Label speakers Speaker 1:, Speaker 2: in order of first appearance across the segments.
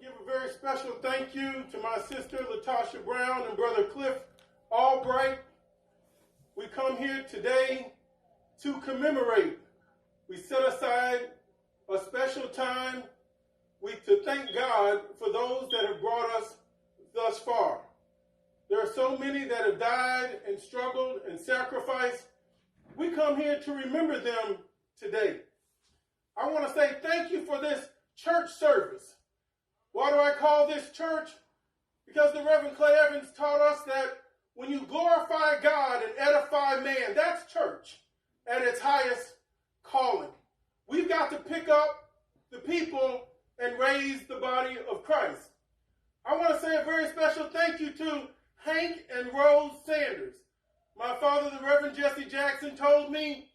Speaker 1: Give a very special thank you to my sister Latasha Brown and brother Cliff Albright. We come here today to commemorate. We set aside a special time to thank God for those that have brought us thus far. There are so many that have died and struggled and sacrificed. We come here to remember them today. I want to say thank you for this church service. Why do I call this church? Because the Reverend Clay Evans taught us that when you glorify God and edify man, that's church at its highest calling. We've got to pick up the people and raise the body of Christ. I want to say a very special thank you to Hank and Rose Sanders. My father, the Reverend Jesse Jackson, told me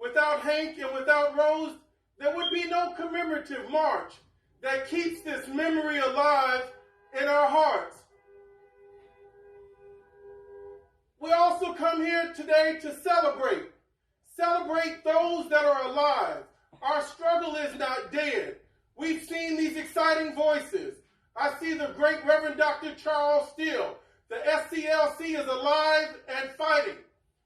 Speaker 1: without Hank and without Rose, there would be no commemorative march that keeps this memory alive in our hearts. We also come here today to celebrate. Celebrate those that are alive. Our struggle is not dead. We've seen these exciting voices. I see the great Reverend Dr. Charles Steele. The SCLC is alive and fighting.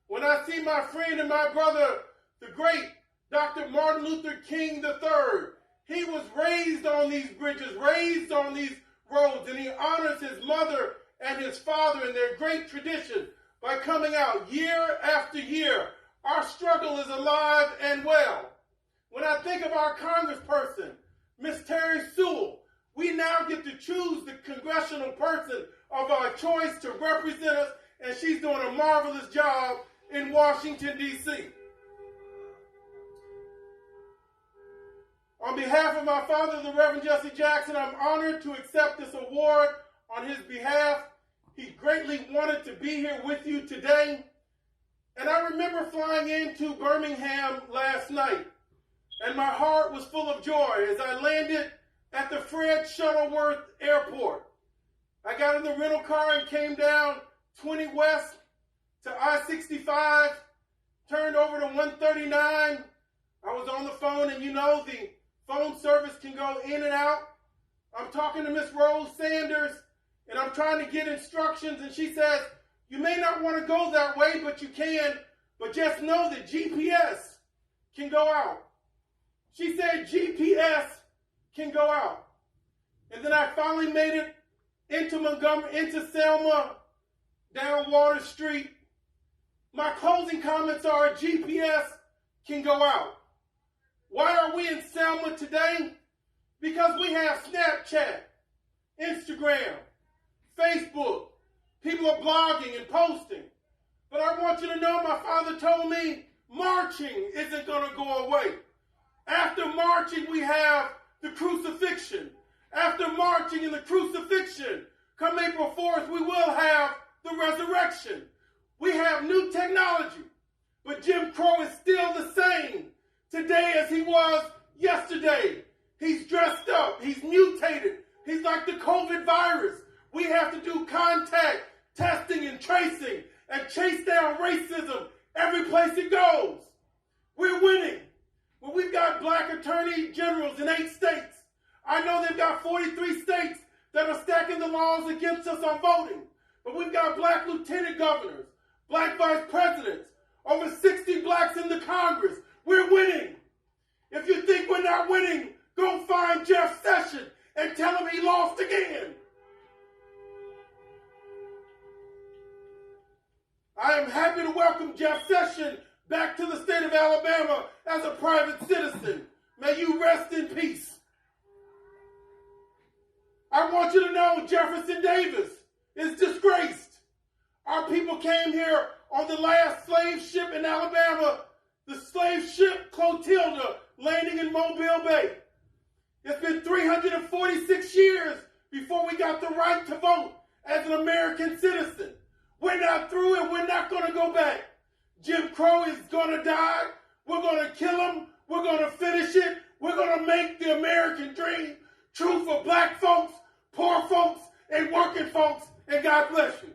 Speaker 1: When I see my friend and my brother, the great Dr. Martin Luther King III, he was raised on these bridges, raised on these roads, and he honors his mother and his father in their great tradition by coming out year after year. Our struggle is alive and well. When I think of our congressperson, Miss Terry Sewell, we now get to choose the congressional person of our choice to represent us, and she's doing a marvelous job in Washington, D.C. On behalf of my father, the Reverend Jesse Jackson, I'm honored to accept this award on his behalf. He greatly wanted to be here with you today. And I remember flying into Birmingham last night, and my heart was full of joy as I landed at the Fred Shuttleworth Airport. I got in the rental car and came down 20 West to I-65, turned over to 139. I was on the phone, and you know the phone service can go in and out. I'm talking to Miss Rose Sanders, and I'm trying to get instructions, and she says, you may not want to go that way, but you can, but just know that GPS can go out. She said GPS can go out. And then I finally made it into Montgomery, into Selma, down Water Street. My closing comments are GPS can go out. Why are we in Selma today? Because we have Snapchat, Instagram, Facebook. People are blogging and posting. But I want you to know my father told me marching isn't going to go away. After marching, we have the crucifixion. After marching in the crucifixion, come April 4th, we will have the resurrection. We have new technology, but Jim Crow is still the same today as he was yesterday. He's dressed up. He's mutated. He's like the COVID virus. We have to do contact testing and tracing and chase down racism every place it goes. We're winning. Well, we've got black attorney generals in 8 states. I know they've got 43 states that are stacking the laws against us on voting. But we've got black lieutenant governors, black vice presidents, over 60 blacks in the Congress. We're winning. If you think we're not winning, go find Jeff Sessions and tell him he lost again. I am happy to welcome Jeff Sessions back to the state of Alabama as a private citizen. May you rest in peace. I want you to know Jefferson Davis is disgraced. Our people came here on the last slave ship in Alabama, the slave ship Clotilda, landing in Mobile Bay. It's been 346 years before we got the right to vote as an American citizen. We're not through and we're not going to go back. Jim Crow is going to die. We're going to kill him. We're going to finish it. We're going to make the American dream true for black folks, poor folks, and working folks. And God bless you.